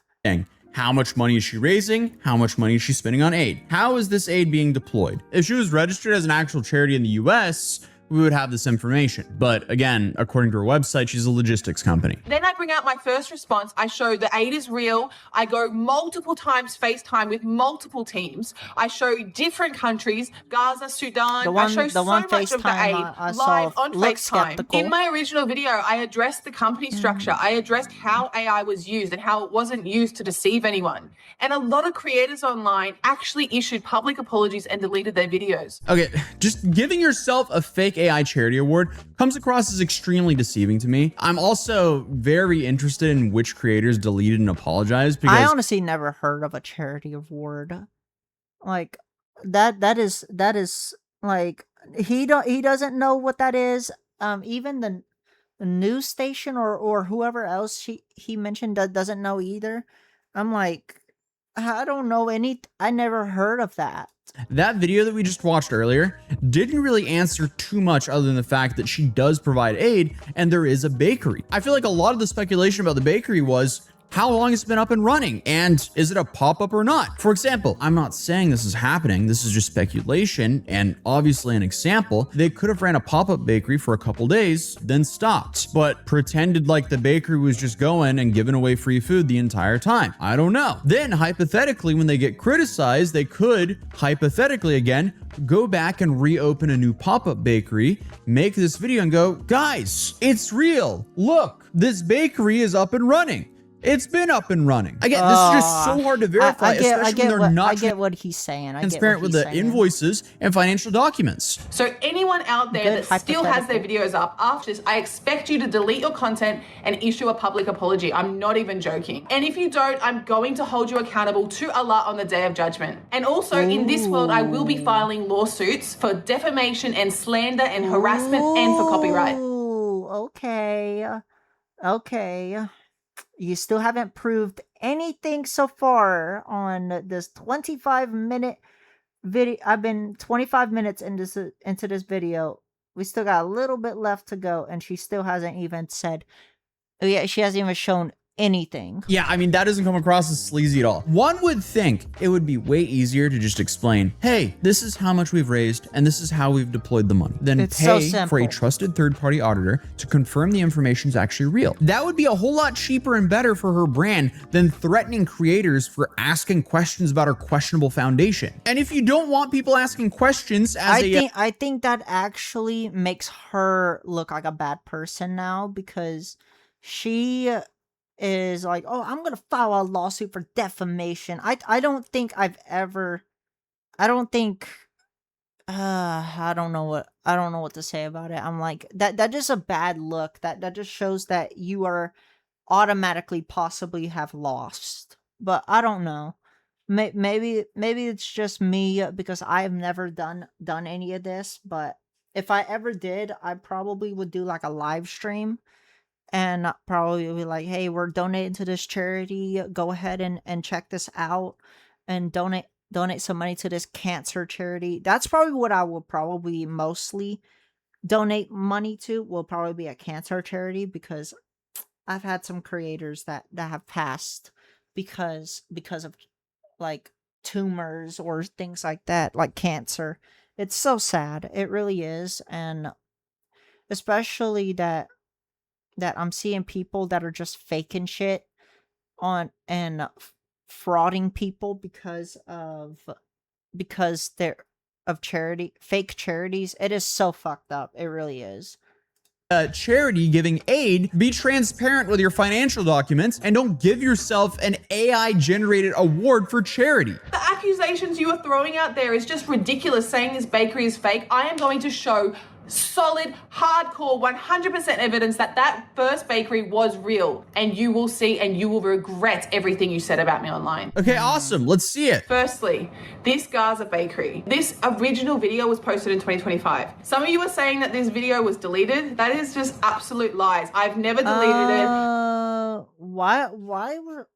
B: How much money is she raising? How much money is she spending on aid? How is this aid being deployed? If she was registered as an actual charity in the US, we would have this information. But again, according to her website, she's a logistics company.
C: Then I bring out my first response. I show the aid is real. I go multiple times FaceTime with multiple teams. I show different countries, Gaza, Sudan. I show so much of the aid live on FaceTime.
A: skeptical.
C: In my original video, I addressed the company structure. I addressed how AI was used and how it wasn't used to deceive anyone. And a lot of creators online actually issued public apologies and deleted their videos.
B: Okay, just giving yourself a fake AI charity award comes across as extremely deceiving to me. I'm also very interested in which creators deleted and apologized, because
A: I honestly never heard of a charity award. Like that is like he doesn't know what that is. Even the news station or whoever else he mentioned doesn't know either. I'm like, I don't know I never heard of that.
B: that video that we just watched earlier didn't really answer too much other than the fact that she does provide aid and there is a bakery. I feel like a lot of the speculation about the bakery was how long it's been up and running, and is it a pop-up or not? For example, I'm not saying this is happening, this is just speculation and obviously an example. They could have ran a pop-up bakery for a couple days, then stopped, but pretended like the bakery was just going and giving away free food the entire time. I don't know. Then hypothetically, when they get criticized, they could hypothetically again go back and reopen a new pop-up bakery, make this video and go, guys, it's real. Look, this bakery is up and running. It's been up and running. Again, this is just so hard to verify, especially when they're not
A: I get what he's saying.
B: transparent with the invoices and financial documents.
C: So anyone out there that still has their videos up after this, I expect you to delete your content and issue a public apology. I'm not even joking. And if you don't, I'm going to hold you accountable to Allah on the day of judgment. And also in this world, I will be filing lawsuits for defamation and slander and harassment and for copyright.
A: Okay. You still haven't proved anything so far on this 25-minute video. I've been 25 minutes into this video. We still got a little bit left to go, and she still hasn't even said, oh yeah, she hasn't even shown anything.
B: Yeah, I mean, that doesn't come across as sleazy at all. One would think it would be way easier to just explain, hey, this is how much we've raised and this is how we've deployed the money. Then pay for a trusted third-party auditor to confirm the information is actually real. That would be a whole lot cheaper and better for her brand than threatening creators for asking questions about her questionable foundation. And if you don't want people asking questions
A: I think that actually makes her look like a bad person now, because she is like, oh, I'm gonna file a lawsuit for defamation. I don't think I don't know what to say about it. I'm like, that just a bad look. That just shows that you are automatically possibly have lost. But I don't know. Maybe it's just me, because I've never done any of this. But if I ever did, I probably would do like a live stream and probably be like, hey, we're donating to this charity. Go ahead and check this out and donate some money to this cancer charity. That's probably what I will probably mostly donate money to, will probably be a cancer charity, because I've had some creators that have passed because of like tumors or things like that, like cancer. It's so sad. It really is. And especially that I'm seeing people that are just faking shit on and frauding people because they're of fake charities. It is so fucked up. It really is.
B: Charity giving aid, be transparent with your financial documents and don't give yourself an AI generated award for charity.
C: The accusations you are throwing out there is just ridiculous, saying this bakery is fake. I am going to show solid, hardcore, 100% evidence that first bakery was real, and you will see and you will regret everything you said about me online.
B: Okay, awesome. Let's see it.
C: Firstly, this Gaza bakery. This original video was posted in 2025. Some of you are saying that this video was deleted. That is just absolute lies. I've never deleted it.
A: Why were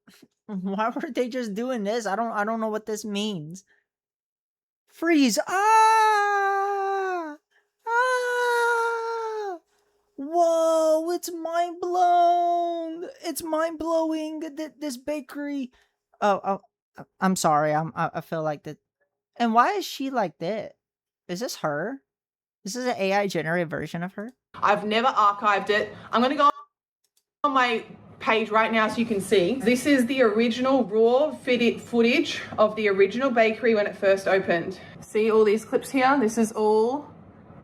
A: they just doing this? I don't know what this means. Freeze. Whoa, it's mind blown. It's mind blowing. This bakery. Oh, I'm sorry. I feel like that. And why is she like that? Is this her? This is an AI generated version of her.
C: I've never archived it. I'm going to go on my page right now so you can see. This is the original raw footage of the original bakery when it first opened. See all these clips here? This is all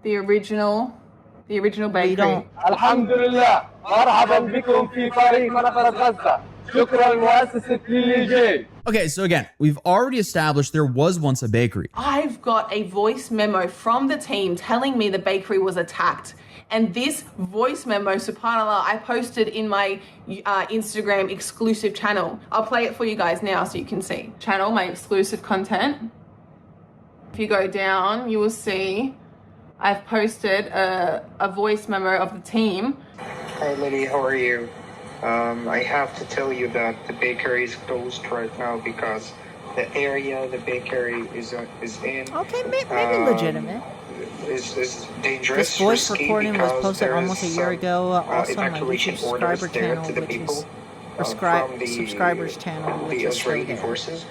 C: the original bakery.
E: Alhamdulillah. مرحبا بكم في فريق نفر غزة. شكرا لمؤسسة ليلي.
B: Okay, so again, we've already established there was once a bakery.
C: I've got a voice memo from the team telling me the bakery was attacked. And this voice memo, subhanAllah, I posted in my Instagram exclusive channel. I'll play it for you guys now so you can see. Channel, my exclusive content. If you go down, you will see I've posted a voice memo of the team.
F: Hi Lily, how are you? I have to tell you that the bakery is closed right now because the area the bakery is in.
A: Okay, maybe legitimate.
F: Is dangerous.
A: This voice
F: risky
A: recording was
F: because
A: posted
F: there
A: almost a
F: is
A: year
F: some,
A: ago. Also on my
F: evacuation
A: YouTube
F: orders
A: subscriber
F: there
A: channel,
F: to the
A: which
F: people
A: is
F: from the
A: subscribers channel, which
F: the
A: is
F: Israeli
A: there.
F: forces.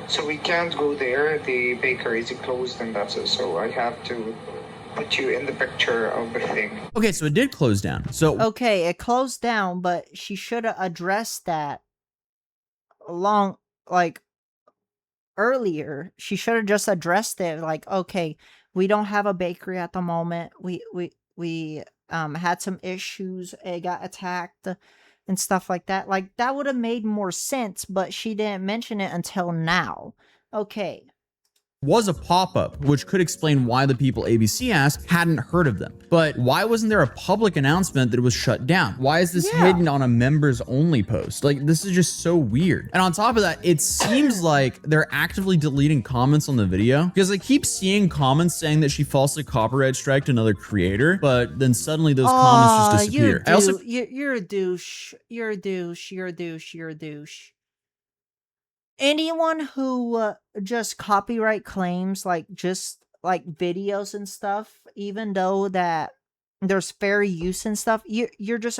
F: So we can't go there. The bakery is closed, and that's it. So I have to put you in the picture of the thing.
B: Okay, so it did close down. So
A: Okay, it closed down, but she should have addressed that earlier. She should have just addressed it like, okay, we don't have a bakery at the moment. We had some issues. It got attacked and stuff like that. Like that would have made more sense, but she didn't mention it until now. Okay.
B: was a pop-up, which could explain why the people ABC asked hadn't heard of them. But why wasn't there a public announcement that it was shut down? Why is this hidden on a members only post? Like, this is just so weird. And on top of that, it seems like they're actively deleting comments on the video because I keep seeing comments saying that she falsely copyright striked another creator, but then suddenly those comments just disappear.
A: You're a douche. You're a douche. You're a douche. You're a douche. Anyone who just copyright claims just like videos and stuff, even though that there's fair use and stuff, you're just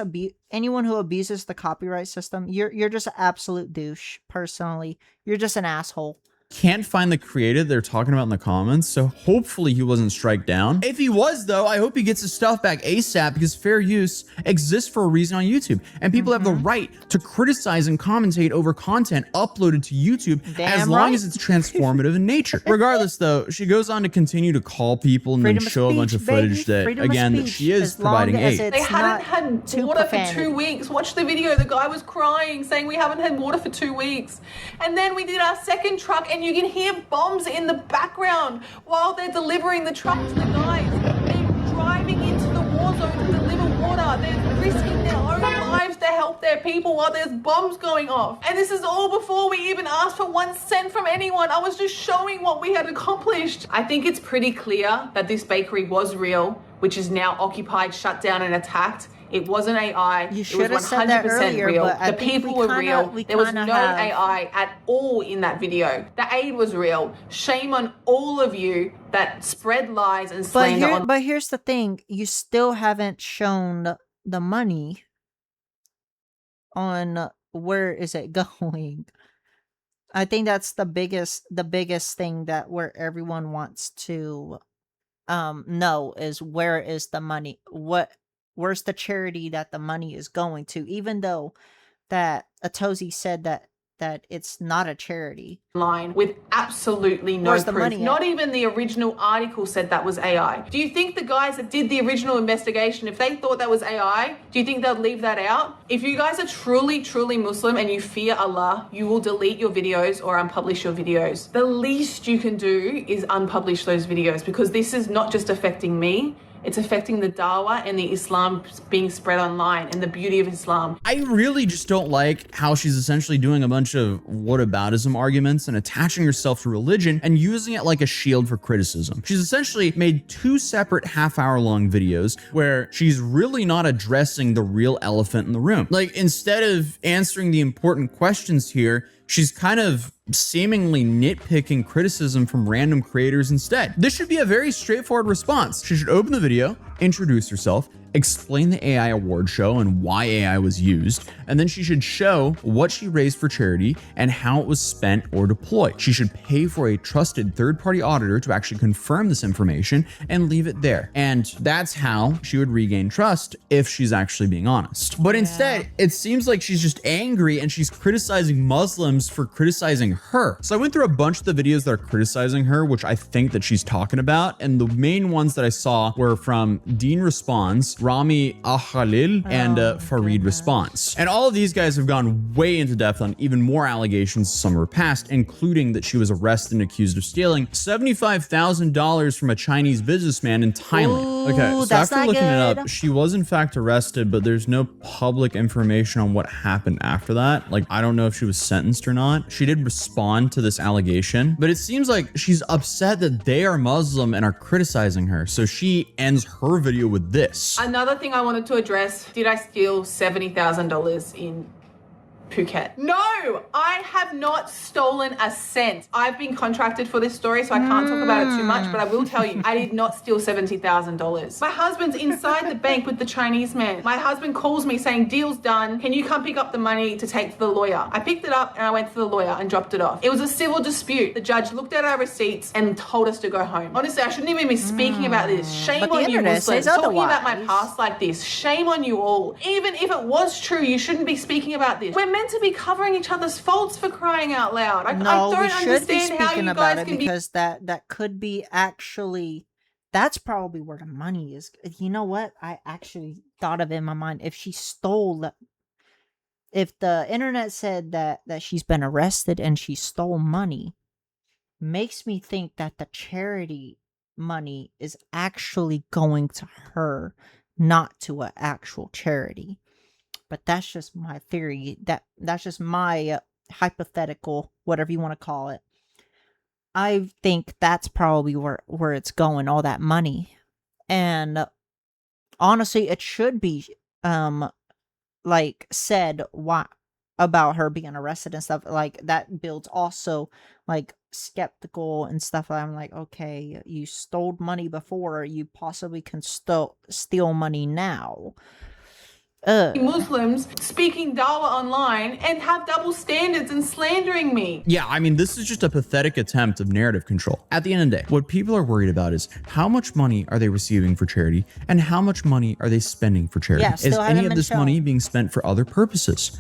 A: anyone who abuses the copyright system, you're just an absolute douche. Personally, you're just an asshole.
B: Can't find the creator they're talking about in the comments, so hopefully he wasn't strike down. If he was, though, I hope he gets his stuff back ASAP because fair use exists for a reason on YouTube, and people have the right to criticize and commentate over content uploaded to YouTube as long as it's transformative in nature. Regardless, though, she goes on to continue to call people and then show a bunch of footage that, again, that she is providing aid.
C: They hadn't had water for 2 weeks. Watch the video. The guy was crying, saying we haven't had water for 2 weeks. And then we did our second truck, and you can hear bombs in the background while they're delivering the truck to the guys. They're driving into the war zone to deliver water. They're risking their own lives to help their people while there's bombs going off. And this is all before we even asked for 1 cent from anyone. I was just showing what we had accomplished. I think it's pretty clear that this bakery was real, which is now occupied, shut down, and attacked. It wasn't AI.
A: You
C: it was 100%
A: said that earlier,
C: real.
A: but I
C: The
A: think
C: people were real. There was no AI at all in that video. The aid was real. Shame on all of you that spread lies and slander.
A: But here's the thing: you still haven't shown the money on where is it going. I think that's the biggest thing that where everyone wants to know is where is the money? Where's the charity that the money is going to? Even though that atozys said that it's not a charity.
C: Line with absolutely no
A: Where's the
C: proof.
A: money at?
C: Not even the original article said that was AI. Do you think the guys that did the original investigation, if they thought that was AI, do you think they'd leave that out? If you guys are truly, truly Muslim and you fear Allah, you will delete your videos or unpublish your videos. The least you can do is unpublish those videos because this is not just affecting me. It's affecting the dawah and the Islam being spread online and the beauty of Islam.
B: I really just don't like how she's essentially doing a bunch of whataboutism arguments and attaching herself to religion and using it like a shield for criticism. She's essentially made 2 separate half-hour-long videos where she's really not addressing the real elephant in the room. Like, instead of answering the important questions here, she's kind of seemingly nitpicking criticism from random creators instead. This should be a very straightforward response. She should open the video, introduce herself, explain the AI award show and why AI was used, and then she should show what she raised for charity and how it was spent or deployed. She should pay for a trusted third-party auditor to actually confirm this information and leave it there. And that's how she would regain trust if she's actually being honest. But instead, it seems like she's just angry and she's criticizing Muslims for criticizing her. So I went through a bunch of the videos that are criticizing her, which I think that she's talking about, and the main ones that I saw were from Dean Responds, Rami Akhalil, and Farid Response. And all of these guys have gone way into depth on even more allegations some of her past, including that she was arrested and accused of stealing $75,000 from a Chinese businessman in Thailand.
A: Ooh,
B: Okay, so after looking it
A: good.
B: up, she was in fact arrested, but there's no public information on what happened after that. Like, I don't know if she was sentenced or not. She did respond to this allegation, but it seems like she's upset that they are Muslim and are criticizing her. So she ends her video with this.
C: Another thing I wanted to address, did I steal $70,000 in Phuket? No, I have not stolen a cent. I've been contracted for this story, so I can't talk about it too much, but I will tell you, I did not steal $70,000. My husband's inside the bank with the Chinese man. My husband calls me saying, deal's done. Can you come pick up the money to take to the lawyer? I picked it up and I went to the lawyer and dropped it off. It was a civil dispute. The judge looked at our receipts and told us to go home. Honestly, I shouldn't even be speaking about this. Shame
A: But the
C: on you,
A: internet
C: Muslims.
A: says
C: Talking about my
A: otherwise.
C: past like this. Shame on you all. Even if it was true, you shouldn't be speaking about this. We're meant to be covering each other's faults, for crying out loud. I
A: No,
C: don't
A: we should be
C: understand how
A: speaking
C: you
A: about
C: guys
A: it
C: can be.
A: because that could be actually, that's probably where the money is. You know what? I actually thought of it in my mind. If she stole, if the internet said that she's been arrested and she stole money, makes me think that the charity money is actually going to her, not to an actual charity. But that's just my theory. That's just my hypothetical, whatever you want to call it. I think that's probably where it's going, all that money. And honestly, it should be like said why about her being arrested and stuff. Like that builds also like skeptical and stuff. I'm like, okay, you stole money before, you possibly can steal money now.
C: Muslims speaking dawah online and have double standards and slandering me.
B: Yeah, I mean, this is just a pathetic attempt of narrative control. At the end of the day, what people are worried about is how much money are they receiving for charity and how much money are they spending for charity?
A: Yeah,
B: is
A: still
B: any
A: haven't
B: of
A: been
B: this
A: shown.
B: money being spent for other purposes?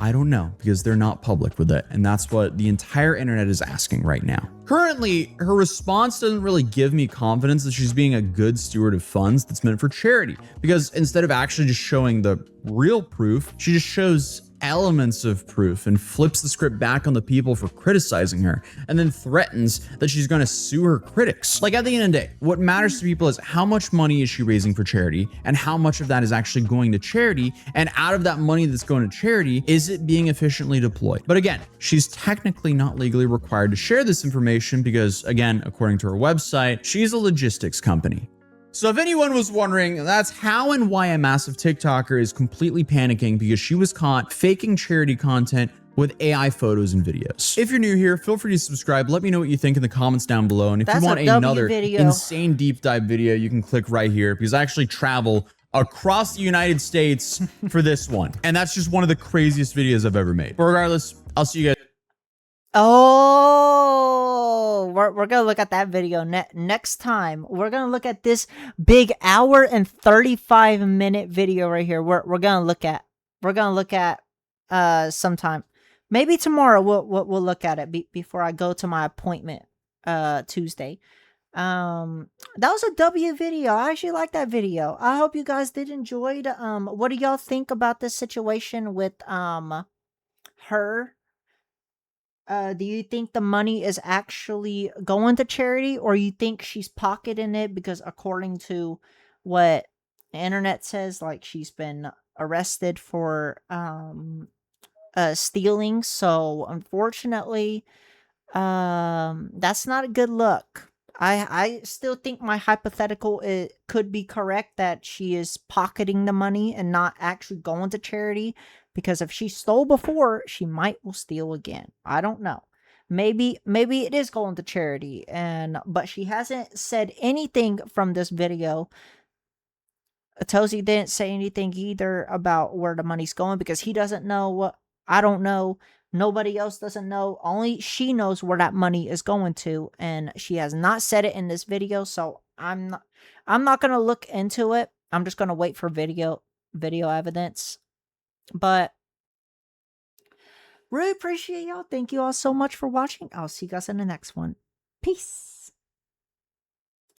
B: I don't know, because they're not public with it, and that's what the entire internet is asking right now. Currently, her response doesn't really give me confidence that she's being a good steward of funds that's meant for charity, because instead of actually just showing the real proof, she just shows elements of proof and flips the script back on the people for criticizing her, and then threatens that she's going to sue her critics. Like, at the end of the day, what matters to people is how much money is she raising for charity and how much of that is actually going to charity, and out of that money that's going to charity, is it being efficiently deployed? But again, she's technically not legally required to share this information because, again, according to her website, she's a logistics company. So if anyone was wondering, that's how and why a massive TikToker is completely panicking because she was caught faking charity content with AI photos and videos. If you're new here, feel free to subscribe. Let me know what you think in the comments down below. And if
A: That's
B: you want
A: a W
B: another
A: video.
B: insane deep dive video, you can click right here because I actually travel across the United States for this one. And that's just one of the craziest videos I've ever made. But regardless, I'll see you guys.
A: Oh, we're gonna look at that video next time. We're gonna look at this big hour and 35-minute video right here. We're gonna look at sometime, maybe tomorrow. We'll look at it before I go to my appointment Tuesday. That was a W video. I actually like that video. I hope you guys did enjoy it. What do y'all think about this situation with her? Do you think the money is actually going to charity, or you think she's pocketing it because according to what the internet says, like she's been arrested for stealing? So unfortunately, that's not a good look. I still think my hypothetical, it could be correct that she is pocketing the money and not actually going to charity, because if she stole before, she might will steal again. I don't know. Maybe it is going to charity, but she hasn't said anything from this video Atozy didn't say anything either about where the money's going because he doesn't know what I don't know. Nobody else doesn't know. Only she knows where that money is going to, and she has not said it in this video. So I'm not gonna look into it. I'm just gonna wait for video evidence. But really appreciate y'all. Thank you all so much for watching. I'll see you guys in the next one. Peace.